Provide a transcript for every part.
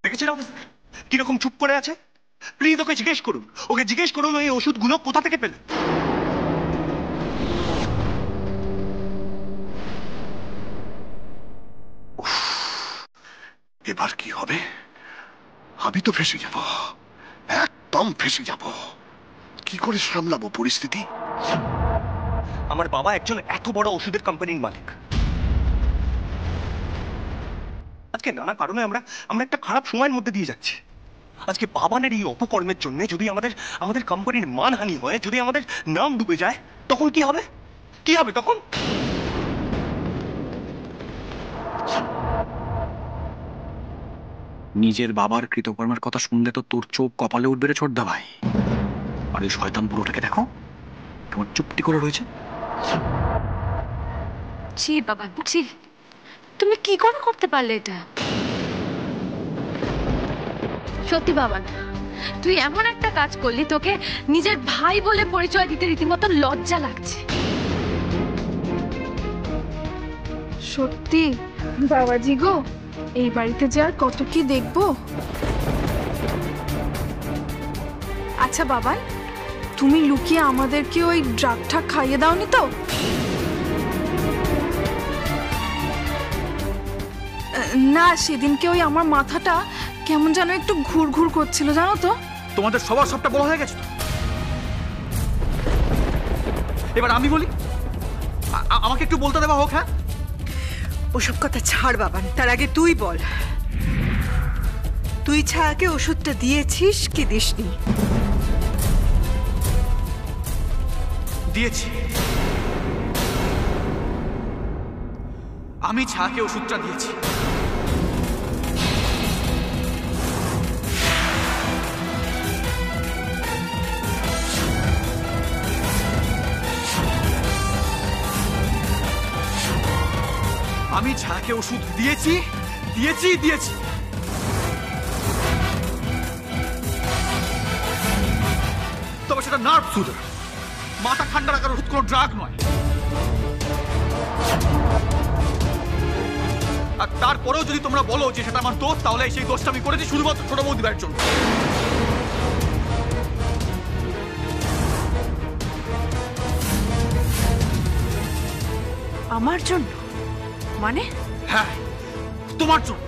দেখেছেন অফিসার কিরকম চুপ করে আছে? প্লিজ ওকে জিজ্ঞেস করুন, ওকে জিজ্ঞেস করুন এই ওষুধগুলো কোথা থেকে পেলেন। এবার কি হবে? আমি তো ফেসে যাব, একদম ফেসে যাব। কি করে সামলাবো পরিস্থিতি? আমার বাবা একজন এত বড় ওষুধের কোম্পানির মালিক। আজকে নানা কারণে আমরা একটা খারাপ সময়ের মধ্যে দিয়ে যাচ্ছি। আজকে বাবানের এই অপকর্মের জন্য যদি আমাদের কোম্পানির মানহানি হয়, যদি আমাদের নাম ডুবে যায়, তখন কি হবে? কি হবে তখন? নিজের বাবার কৃতকর্মের কথা শুনলে তো তোর চোখ কপালে উঠবে রে ছোটদা ভাই। আর ওই শয়তান পুরোটাকে দেখো কেমন চুপটি করে রয়েছে। ছি বাবা, ছি, তুমি কি করে করতে পারলে এটা? সত্যি বাবা, তুই এমন একটা কাজ করলি, তোকে নিজের ভাই বলে পরিচয় দিতে রীতিমতো লজ্জা লাগছে। সত্যি বাবাজি গো, এই বাড়িতে যে আর কত কি দেখবো। আচ্ছা বাবা, তুমি লুকিয়ে আমাদেরকে ওই ড্রাগ ঠাক খাইয়ে দাওনি তো? না, সেদিনকে ওই আমার মাথাটা কেমন যেন একটু ঘুরঘুর করছিল জানো তো। তোমাদের সবার সবটা বলা হয়ে গেছে তো, এবার আমি বলি, আমাকে একটু বলতে দেওয়া হোক। হ্যাঁ, ওসব কথা ছাড় বাবান, তার আগে তুই বল, তুই ছায়াকে ওষুধটা দিয়েছিস কি দিসনি? দিয়েছি, আমি ছায়াকে ওষুধটা দিয়েছি। আমি ছায়াকে ওষুধ দিয়েছি দিয়েছি দিয়েছি। তবে সেটা নার্ভ সুদার, মাথা ঠান্ডা রাখার ওষুধ, কোনো ড্রাগ নয়। আর তারপরেও যদি তোমরা বলো যে সেটা আমার দোষ, তাহলে সেই দোষটা আমি করেছি শুধুমাত্র ছোট বৌদিবার জন্য। আমার জন্য মানে? হ্যাঁ, তোমার জন্য।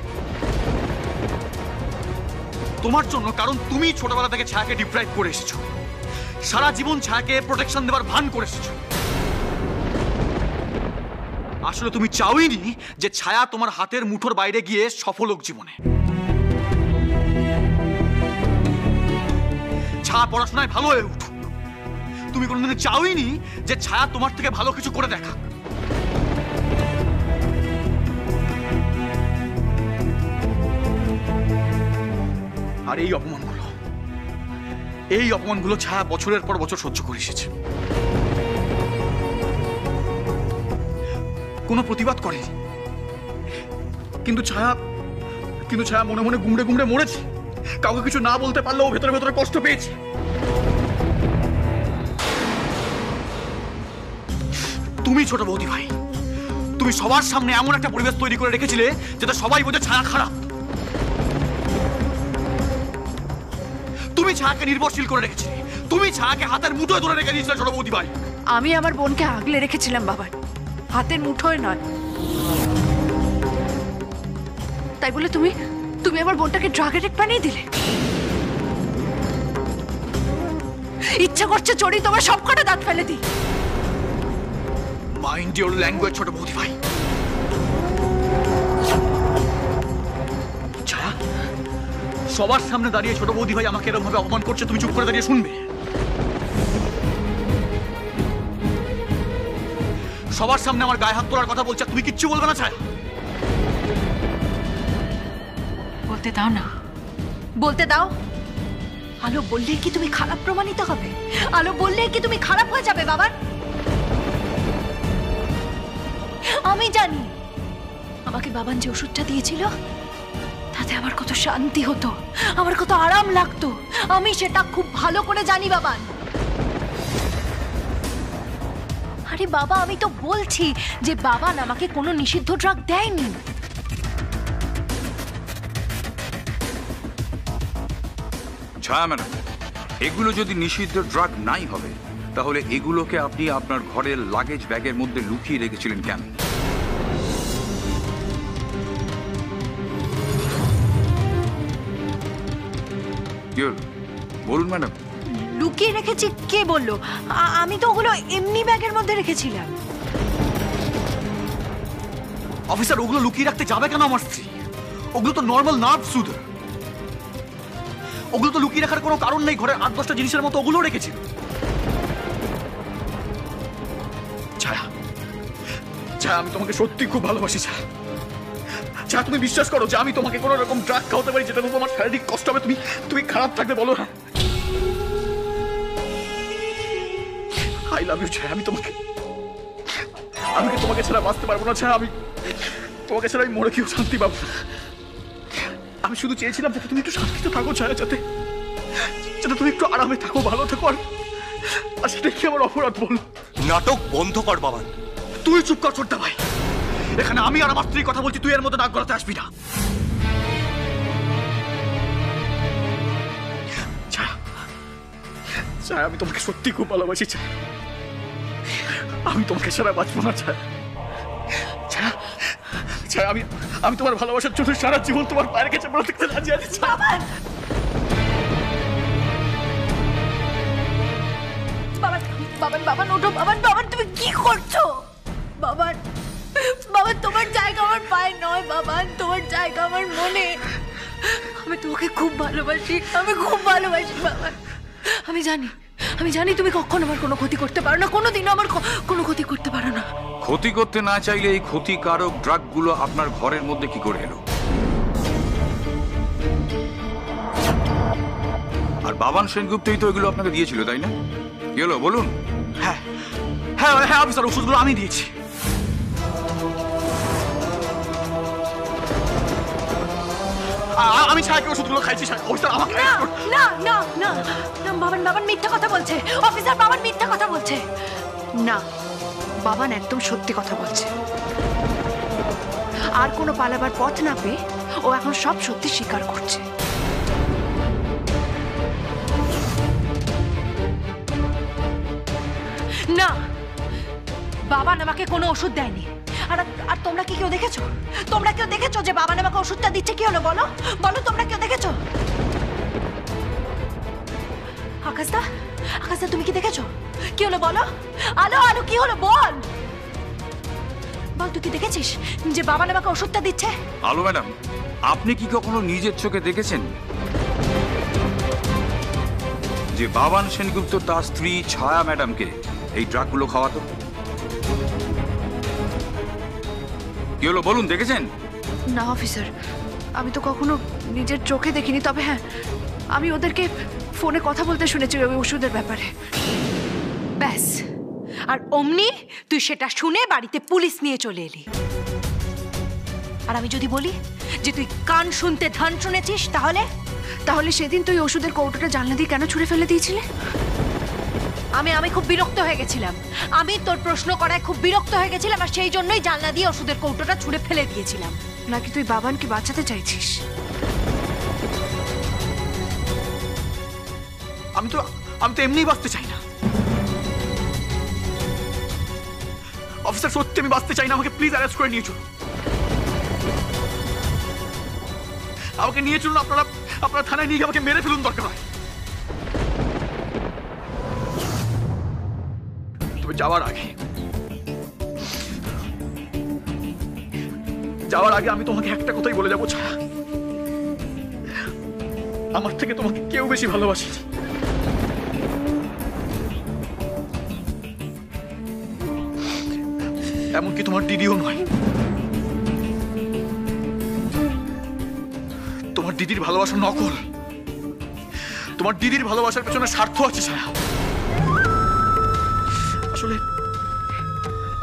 তোমার জন্য, কারণ তুমি ছোটবেলা থেকে ছায়াকে ডিপ্রাইভ করে এসেছো, সারা জীবন ছায়াকে প্রোটেকশন দেওয়ার ভান করে এসেছো। আসলে তুমি চাওইনি যে ছায়া তোমার হাতের মুঠোর বাইরে গিয়ে সফল হোক জীবনে। ছায়া পড়াশোনায় ভালো হয়ে উঠুক। তুমি কোনোদিন চাওইনি যে ছায়া তোমার থেকে ভালো কিছু করে দেখা। আর এই অপমানগুলো ছায়া বছরের পর বছর সহ্য করে এসেছে, কোনো প্রতিবাদ করেনি। কিন্তু ছায়া মনে মনে গুমড়ে গুমড়ে মরেছে। কাউকে কিছু না বলতে পারলেও ভেতরে ভেতরে কষ্ট পেয়েছে। তুমি ছোট বৌদি ভাই, তুমি সবার সামনে এমন একটা পরিবেশ তৈরি করে রেখেছিলে যাতে সবাই বোঝে ছায়া খারাপ। তুমি ছায়াকে নির্ভরশীল করে রেখেছিলে, তুমি ছায়াকে হাতের মুঠোয় ধরে রেখে দিয়েছিলে ছোট বৌদি ভাই। আমি আমার বোনকে আগলে রেখেছিলাম বাবা, হাতের মুঠোয় নয়। তাই বলে তুমি আমার বোনটাকে ড্রাগ এডিক্ট বানিয়ে দিলে? ইচ্ছা করছে চড়ি তোমার সব কটা দাঁত ফেলে দিই। মাইন্ড ইওর ল্যাঙ্গুয়েজ ছোট বৌদি ভাই। ছায়া, সবার সামনে দাঁড়িয়ে ছোট বৌদি ভাই আমাকে এরকম ভাবে অপমান করছে, তুমি চুপ করে দাঁড়িয়ে শুনবে? সবার সামনে আমার গায়ে হাত তোলার কথা বলছে, তুমি কিচ্ছু বলবে না? ছায়া, বলতে দাও না, বলতে দাও। আলো বললেই কি তুমি খারাপ প্রমাণিত হবে? আলো বললেই কি তুমি খারাপ হয়ে যাবে বাবা? আমি জানি আমাকে বাবান যে ওষুধটা দিয়েছিল তাতে আমার কত শান্তি হতো, আমার কত আরাম লাগতো। আমি সেটা খুব ভালো করে জানি বাবান। আরে বাবা, আমি তো বলছি যে বাবান আমাকে কোনো নিষিদ্ধ ড্রাগ দেয়নি। ছায়া ম্যাডাম, এগুলো যদি নিষিদ্ধ ড্রাগ নাই হবে, তাহলে এগুলোকে আপনি আপনার ঘরের লাগেজ ব্যাগের মধ্যে লুকিয়ে রেখেছিলেন কেন? বলুন ম্যাডাম। লুকিয়ে রেখেছি কে বললো? আমি তো ওগুলো এমনি ব্যাগের মধ্যে রেখেছিলাম। অফিসার, ওগুলো লুকিয়ে রাখতে যাবে কেন আমার স্ত্রী? ওগুলো তো নর্মাল নার্ভ সুদার। ওগুলো তো লুকিয়ে রাখার কোনো কারণ নেই। ঘরের 8-10টা জিনিসের মতো ওগুলো রেখেছিল। ছায়া, ছায়া, আমি তোমাকে সত্যি খুব ভালোবাসি। ছায়া, ছায়া, তুমি বিশ্বাস করো যে আমি তোমাকে কোনো রকম ড্রাগ খাওয়াতে পারি যেটা তোমার শারীরিক কষ্ট হবে? তুমি খারাপ থাকবে বলো? হ্যাঁ, আই লাভ ইউ ছায়া। আমি কি তোমাকে ছাড়া বাঁচতে পারবো না? ছায়া, আমি তোমাকে ছাড়া আমি মরে কেউ শান্তি পাবো না। আমি শুধু চেয়েছিলাম যাতে তুমি একটু শান্তিতে থাকো ছায়া, যাতে তুমি একটু আরামে থাকো, ভালো থাকো। আর সেটা কি আমার অপরাধ বল? নাটক বন্ধ কর বাবান। তুই চুপ কর ছোট্টা ভাই। এখানে আমি আর আমার স্ত্রী কথা বলছি, তুই এর মধ্যে নাক গলাতে আসবি না। ছায়া, ছায়া, আমি তোমাকে সত্যি খুব ভালোবাসি। ছায়া, আমি তোমাকে ছাড়া বাঁচবো না। ছায়া, ছায়া, ছায়া, আমি তোমার ভালোবাসার জন্য সারা জীবন তোমার পায়ের কাছে বলে থাকতে রাজি আছি। বাবান, বাবান, বাবান, ওঠো। বাবান, বাবান, তুমি কি করছো? বাবান, বাবান, তোমার জায়গা আমার পায়ে নয়। বাবান, তোমার জায়গা আমার মনে। আমি তোমাকে খুব ভালোবাসি, আমি খুব ভালোবাসি বাবান। আমি জানি তুমি কখনো আমার কোনো ক্ষতি করতে পারো না, কোনোদিনও আমার কোনো ক্ষতি করতে পারো না। ক্ষতি করতে না চাইলে এই ক্ষতিকারক ড্রাগগুলো আপনার ঘরের মধ্যে কি করে এলো? আর বাবান সেনগুপ্তই তো এগুলো আপনাকে দিয়েছিল, তাই না? কি হলো বলুন? হ্যাঁ, হ্যাঁ, হ্যাঁ অফিসার, ওষুধগুলো আমি দিয়েছি। আমি ছায়াকে ওষুধগুলো খাইছি। অফিসার, আমাকে না, না, না, না, না, বাবান, বাবান মিথ্যা কথা বলছে। অফিসার, বাবান মিথ্যা কথা বলছে। না, বাবান একদম সত্যি কথা বলছে। আর কোনো পালাবার পথ না পেয়ে ও এখন সব সত্যি স্বীকার করছে। না, বাবান আমাকে কোনো ওষুধ দেয়নি। আর তোমরা কি কেউ দেখেছো? তোমরা কেউ দেখেছো যে বাবান আমাকে ওষুধটা দিচ্ছে? কি হলো বলো, বলো, তোমরা কেউ দেখেছো? আকাশদা, আকাশদা, তুমি কি দেখেছো? কি হলো বলো? আলো, আলো, কি হলো বল, বল, তুই কি দেখেছিস যে বাবান আমাকে ওষুধটা দিচ্ছে? আলো ম্যাডাম, আপনি কি কখনো নিজের চোখে দেখেছেন যে বাবান সেনগুপ্ত তার স্ত্রী ছায়া ম্যাডামকে এই ড্রাগগুলো খাওয়াতো? কি হলো বলুন, দেখেছেন? না অফিসার, আমি তো কখনো নিজের চোখে দেখিনি। তবে হ্যাঁ, আমি ওদেরকে ফোনে কথা বলতে শুনেছি ওই ওষুধের ব্যাপারে। ব্যাস, আর অমনি তুই সেটা শুনে বাড়িতে পুলিশ নিয়ে চলে এলি। আর আমি যদি বলি যে তুই কান শুনতে ধান শুনেছিস, তাহলে সেদিন তুই ওষুধের কৌটোটা জানলা দিয়ে কেন ছুঁড়ে ফেলে দিয়েছিলে? আমি খুব বিরক্ত হয়ে গেছিলাম। আমি তোর প্রশ্ন করায় খুব বিরক্ত হয়ে গেছিলাম, আর সেই জন্যই জানলা দিয়ে ওষুধের কৌটোটা ছুঁড়ে ফেলে দিয়েছিলাম। নাকি তুই বাবানকে বাঁচাতে চাইছিস? আমি তো এমনিই বাঁচতে চাই না অফিসার, সত্যি আমি বাঁচতে চাই না। আমাকে প্লিজ অ্যারেস্ট করে নিয়ে চলুন। আমাকে নিয়ে চলুন, আপনারা থানায় নিয়ে আমাকে মেরে ফেলুন দরকার হয়। তবে যাওয়ার আগে আমি তোমাকে একটা কথাই বলে যাবো, ছায়া, আমার থেকে তোমাকে কেউ বেশি ভালোবাসি। এমনকি তোমার দিদিও নয়। তোমার দিদির ভালোবাসা নকল। তোমার দিদির ভালোবাসার পেছনে স্বার্থ আছে ছায়া।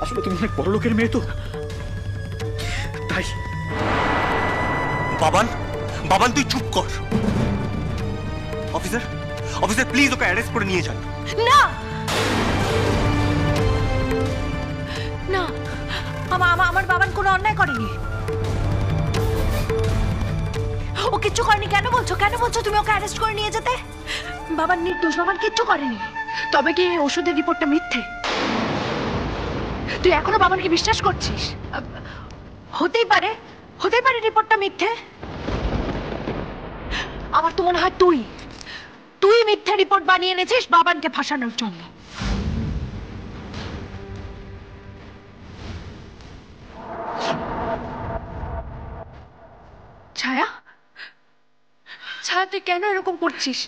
আসলে তুমি অনেক বড় লোকের মেয়ে তো, তাই। বাবান তুই চুপ কর। অফিসার, প্লিজ ওকে অ্যারেস্ট করে নিয়ে যান। না, না, আমার বাবান কোনো অন্যায় করেনি। ও কিচ্ছু করেনি। কেন বলছো, কেন বলছো তুমি ওকে অ্যারেস্ট করে নিয়ে যেতে? বাবার নির্দোষ, বাবার কিচ্ছু করেনি। তবে কি এই ওষুধের রিপোর্টটা মিথ্যে? তুই এখনো বাবানকে বিশ্বাস করছিস? হতেই পারে, হতেই পারে রিপোর্টটা মিথ্যে। আমার তো মনে হয় তুই মিথ্যে রিপোর্ট বানিয়ে এনেছিস বাবানকে ফাঁসানোর জন্য। ছায়া, ছায়া তুই কেন এরকম করছিস?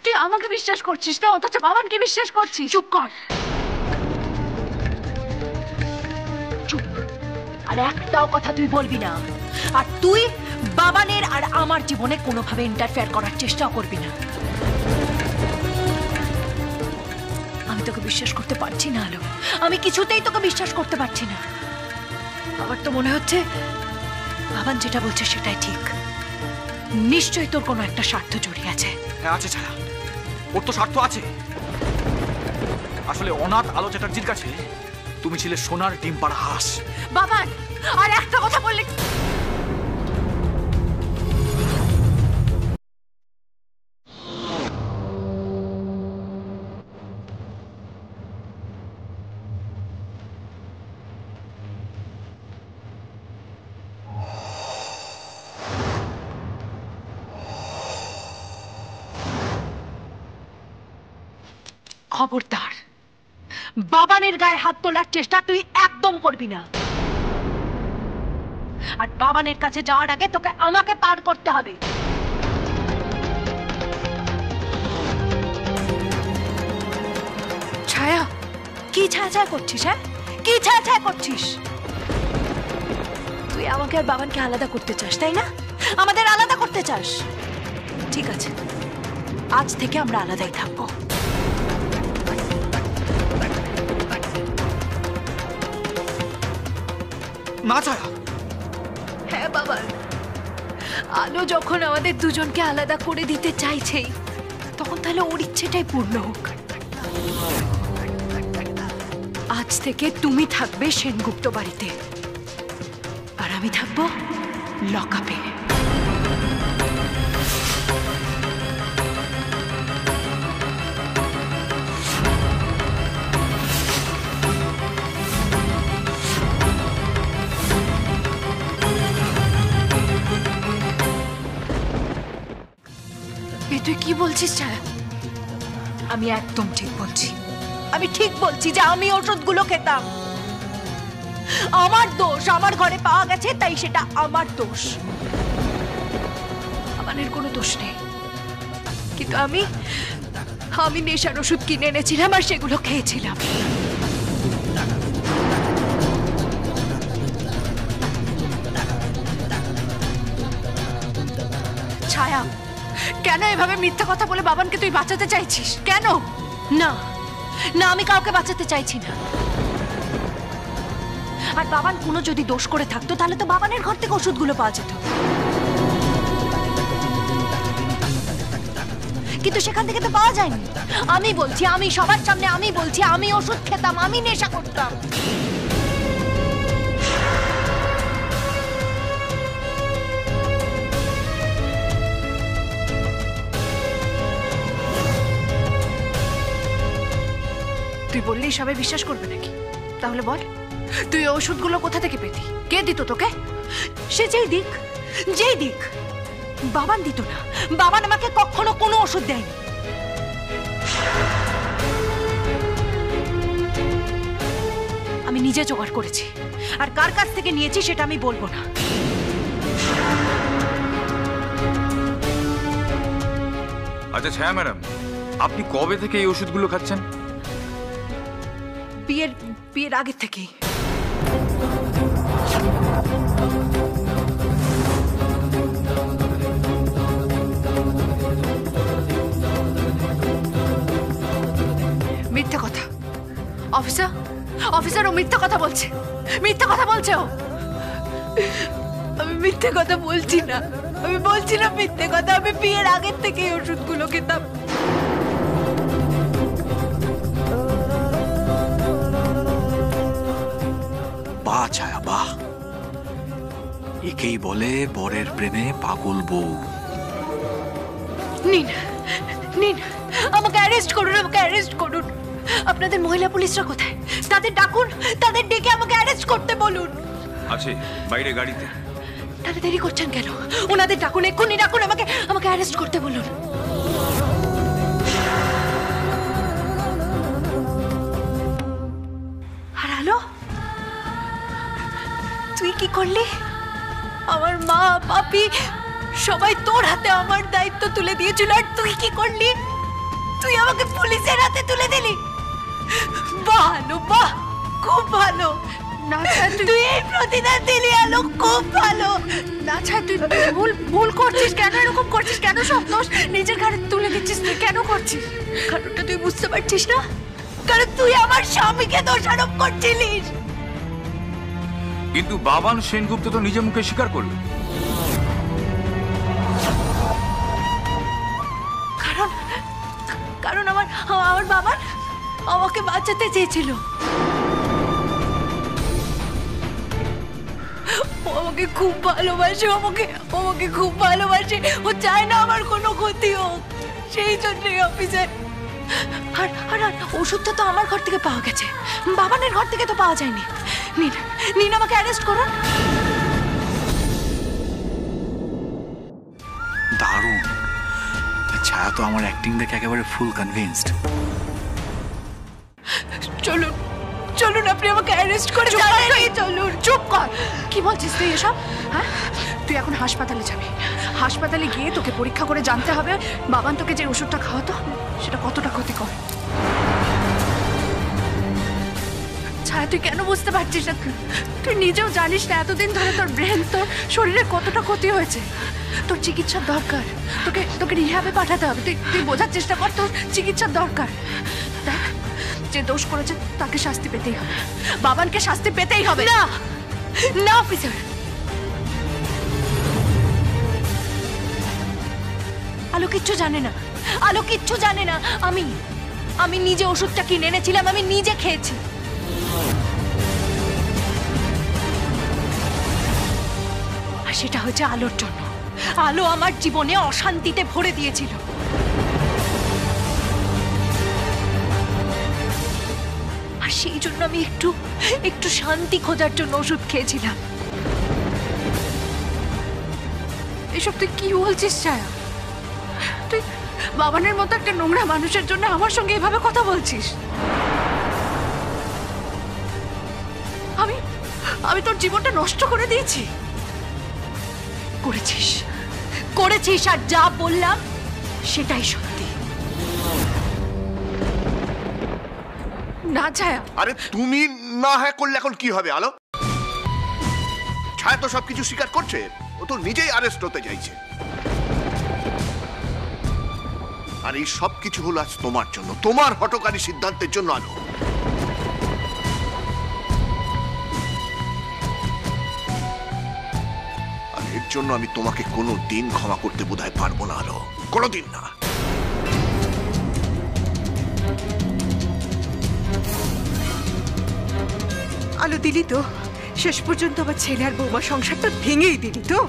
তুই আমাকে বিশ্বাস করছিস না, অথচ বাবানকে বিশ্বাস করছিস। চুপ কর, চুপ। আর একটাও কথা তুই বলবি না। আর তুই বাবানের আর আমার জীবনে কোনোভাবে ইন্টারফেয়ার করার চেষ্টাও করবি না। আমি তোকে বিশ্বাস করতে পারছি না আলো, আমি কিছুতেই তোকে বিশ্বাস করতে পারছি না। আমার তো মনে হচ্ছে বাবান যেটা বলছে সেটাই ঠিক। নিশ্চয়ই তোর কোনো একটা স্বার্থ জড়িয়ে আছে। হ্যাঁ আছে ছায়া, ওর তো স্বার্থ আছে। আসলে অনাথ আলো চ্যাটার্জির কাছে তুমি ছিলে সোনার ডিম পাড়া হাঁস। বাবান আর একটা কথা বললে খবরদার, বাবানের গায়ে হাত তোলার চেষ্টা তুই একদম করবি না। আর বাবানের কাছে যাওয়ার আগে তোকে আমাকে পার করতে হবে। ছায়া, কি ছায়া ছায়া করছিস? হ্যাঁ, কি ছায়া ছায়া করছিস? তুই আমাকে আর বাবানকে আলাদা করতে চাস, তাই না? আমাদের আলাদা করতে চাস। ঠিক আছে, আজ থেকে আমরা আলাদাই থাকবো। না ছায়া, হ্যাঁ বাবান, আলো যখন আমাদের দুজনকে আলাদা করে দিতে চাইছেই, তখন তাহলে ওর ইচ্ছেটাই পূর্ণ হোক। আজ থেকে তুমি থাকবে সেনগুপ্ত বাড়িতে, আর আমি থাকবো লকআপে। তুই কি বলছিস ছায়া? আমি একদম ঠিক বলছি, আমি ঠিক বলছি যে আমি ওষুধগুলো খেতাম। আমার দোষ, আমার ঘরে পাওয়া গেছে তাই সেটা আমার দোষ। বাবানের কোনো দোষ নেই, কিন্তু আমি নেশার ওষুধ কিনে এনেছিলাম আর সেগুলো খেয়েছিলাম। ছায়া, কেন এভাবে মিথ্যা কথা বলে বাবানকে তুই বাঁচাতে চাইছিস? কেন? না না, আমি কাউকে বাঁচাতে চাইছি না। আর বাবান কোনো যদি দোষ করে থাকতো তাহলে তো বাবানের ঘর থেকে ওষুধগুলো পাওয়া যেত, কিন্তু সেখান থেকে তো পাওয়া যায়নি। আমি বলছি, আমি সবার সামনে আমি বলছি, আমি ওষুধ খেতাম, আমি নেশা করতাম। তুই বললেই সবাই বিশ্বাস করবে নাকি? তাহলে বল, তুই ওষুধগুলো কোথা থেকে পেতি? কে দিত তোকে? সে যেই দিক, যেই দিক, বাবান দিত না। বাবান আমাকে কখনো কোনো ওষুধ দেয়নি। আমি নিজে জোগাড় করেছি, আর কার কাছ থেকে নিয়েছি সেটা আমি বলবো না। আচ্ছা ছায়া ম্যাডাম, আপনি কবে থেকে এই ওষুধগুলো খাচ্ছেন? বিয়ের আগের থেকেই। মিথ্যা কথা। অফিসার ও মিথ্যা কথা বলছে, মিথ্যা কথা বলছে ও। আমি মিথ্যে কথা বলছি না, আমি বলছি না মিথ্যে কথা। আমি বিয়ের আগের থেকেই ওষুধগুলো খেতাম। বাহ ছায়া বাহ, একেই বলে বরের প্রেমে পাগল বউ। নিন নিন, আমাকে অ্যারেস্ট করুন, আমাকে অ্যারেস্ট করুন। আপনাদের মহিলা পুলিশরা কোথায়? তাদের ডাকুন, তাদের ডেকে আমাকে অ্যারেস্ট করতে বলুন। আছে বাইরে গাড়িতে। তাহলে দেরি করছেন কেন? ওনাদের ডাকুন, এক্ষুনি ডাকুন, আমাকে আমাকে অ্যারেস্ট করতে বলুন। আর আলো, তুই কি করলি? আমার মা পাপি সবাই তোর হাতে আমার দায়িত্ব তুলে দিয়েছিল, আর তুই কি করলি? তুই আমাকে পুলিশের হাতে তুলে দিলি। বাহ আলো, বাহ, খুব ভালো। না ছায়া, তুই এই প্রতিদান দিলি আলো, খুব ভালো। না ছায়া, তুই ভুল ভুল করছিস। কেন এরকম করছিস? কেন সব দোষ নিজের ঘাড়ে তুলে দিচ্ছিস? তুই কেন করছিস? কারণটা তুই বুঝতে পারছিস না? কারণ তুই আমার স্বামীকে দোষারোপ করছিলিস। কিন্তু বাবান সেনগুপ্ত তো নিজে মুখে স্বীকার করলো। কারণ কারণ আমার আমার বাবা আমাকে বাঁচাতে চেয়েছিল। ও আমাকে খুব ভালোবাসে, আমাকে খুব ভালোবাসে। ও চায় না আমার কোনো ক্ষতি হোক, সেই জন্যই অফিসার। আর আর আর ওষুধটা তো আমার ঘর থেকে পাওয়া গেছে, বাবানের ঘর থেকে তো পাওয়া যায়নি। নিন নিন, আমাকে অ্যারেস্ট করুন। দারুণ। ছায়া তো আমার অ্যাক্টিং দেখে একেবারে ফুল কনভিন্সড। চলুন চলুন, আপনি আমাকে অ্যারেস্ট করে চলুন। চুপ কর। কি বলছিস তুই এসব? হ্যাঁ, তুই এখন হাসপাতালে যাবি। হাসপাতালে গিয়ে তোকে পরীক্ষা করে জানতে হবে বাবান তোকে যে ওষুধটা খাওয়াতো সেটা কতটা ক্ষতিকর। ছায়া, তুই কেন বুঝতে পারছিস না? তুই নিজেও জানিস না এতদিন ধরে তোর ব্রেন, তোর শরীরে কতটা ক্ষতি হয়েছে। তোর চিকিৎসার দরকার, তোকে তোকে রিহ্যাবে পাঠাতে হবে। তুই বোঝার চেষ্টা কর, তোর চিকিৎসার দরকার। দেখ, যে দোষ করেছে তাকে শাস্তি পেতেই হবে, বাবানকে শাস্তি পেতেই হবে। না না অফিসার, আলো কিচ্ছু জানে না, আলো কিচ্ছু জানে না। আমি নিজে ওষুধটা কিনে এনেছিলাম, আমি নিজে খেয়েছি। আর সেটা হয়েছে আলোর জন্য। আলো আমার জীবনে অশান্তিতে ভরে দিয়েছিল। আর সেই জন্য আমি একটু শান্তি খোঁজার জন্য ওষুধ খেয়েছিলাম। এসব তুই কি বলছিস ছায়া? তুই বাবানের মতো একটা নোংরা মানুষের জন্য আমার সঙ্গে এভাবে কথা বলছিস? আমি তোর জীবনটা নষ্ট করে দিয়েছি। করেছিস, আর যা বললাম সেটাই সত্যি। না ছায়া। আরে তুমি না হ্যাঁ করলে এখন কি হবে আলো? ছায়া তো সবকিছু স্বীকার করছে, ও তো নিজেই অ্যারেস্ট হতে চাইছে। আর এই সব কিছু হলো আজ তোমার জন্য, তোমার হঠকারী সিদ্ধান্তের জন্য আলো। আর এর জন্য আমি তোমাকে কোনো দিন ক্ষমা করতে বোধহয় পারবো না আলো, কোনোদিন না। আলো, দিলি তো শেষ পর্যন্ত আমার ছেলে আর বৌমা সংসারটা ভেঙেই দিলি তো।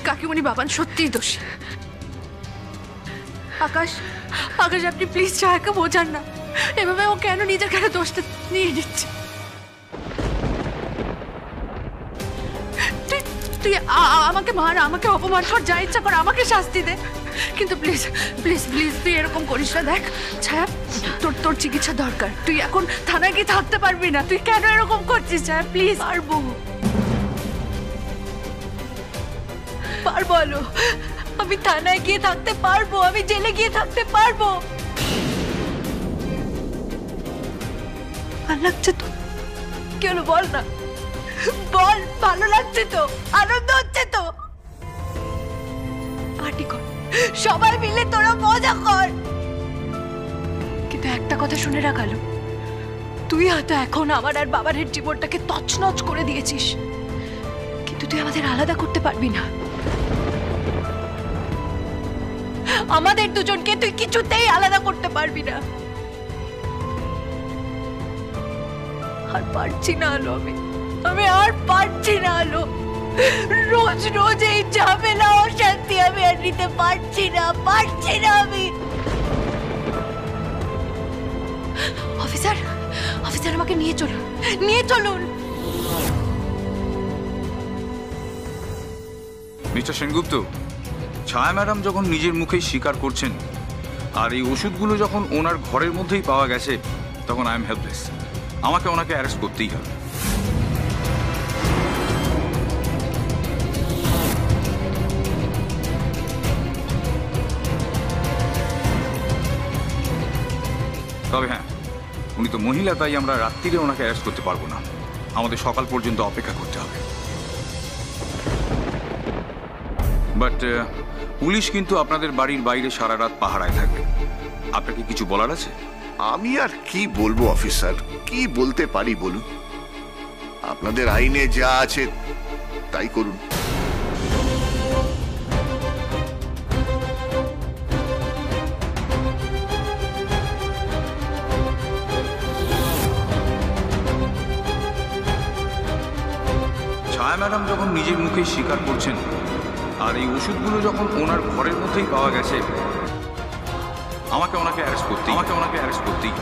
কাকিমণি বাবান সত্যিই দোষী। আকাশ, আপনি প্লিজ ছায়াকে বোঝান না, এভাবে ও কেন নিজের ঘাড়ে দোষটা নিয়ে নিচ্ছে। তুই আমাকে মার, আমাকে অপমান কর, যা ইচ্ছা কর, আমাকে শাস্তি দে, কিন্তু প্লিজ প্লিজ প্লিজ তুই এরকম করিস না। দেখ ছায়া, তোর চিকিৎসা দরকার। তুই এখন থানায় গিয়ে থাকতে পারবি না। তুই কেন এরকম করছিস ছায়া? প্লিজ। পারবো আলো, আমি থানায় গিয়ে থাকতে পারবো, আমি জেলে গিয়ে থাকতে পারবো। ভালো লাগছে তো? কি হলো বল না, বল। ভালো লাগছে তো? আনন্দ হচ্ছে তো? পার্টি কর, সবাই মিলে তোরা মজা কর। কিন্তু একটা কথা শুনে রাখ আলো, তুই হয়তো এখন আমার আর বাবার জীবনটাকে তছনছ করে দিয়েছিস, কিন্তু তুই আমাদের আলাদা করতে পারবি না। আমাদের দুজনকে তুই কিছুতেই আলাদা করতে পারবি না। আর পারছি না আলো, আমি আর পারছি না আলো, রোজ রোজ এই ঝামেলা অশান্তি আমি আর নিতে পারছি না আমি। অফিসার, অফিসার আমাকে নিয়ে চলুন, নিয়ে চলুন। মিস্টার সেনগুপ্ত, ছায়া ম্যাডাম যখন নিজের মুখেই স্বীকার করছেন আর এই ওষুধগুলো যখন ওনার ঘরের মধ্যেই পাওয়া গেছে, তখন আই এম হেল্পলেস। আমাকে ওনাকে অ্যারেস্ট করতেই হবে। তবে হ্যাঁ, উনি তো মহিলা, তাই আমরা রাত্রিরে ওনাকে অ্যারেস্ট করতে পারবো না। আমাদের সকাল পর্যন্ত অপেক্ষা করতে হবে। বাট পুলিশ কিন্তু আপনাদের বাড়ির বাইরে সারা রাত পাহারায় থাকবে। আপনার কি কিছু বলার আছে? আমি আর কি বলবো অফিসার, কি বলতে পারি বলুন? আপনাদের আইনে যা আছে তাই করুন। ছায়া ম্যাডাম যখন নিজের মুখেই স্বীকার করছেন আর এই ওষুধগুলো যখন ওনার ঘরের মধ্যেই পাওয়া গেছে, আমাকে ওনাকে অ্যারেস্ট করতেই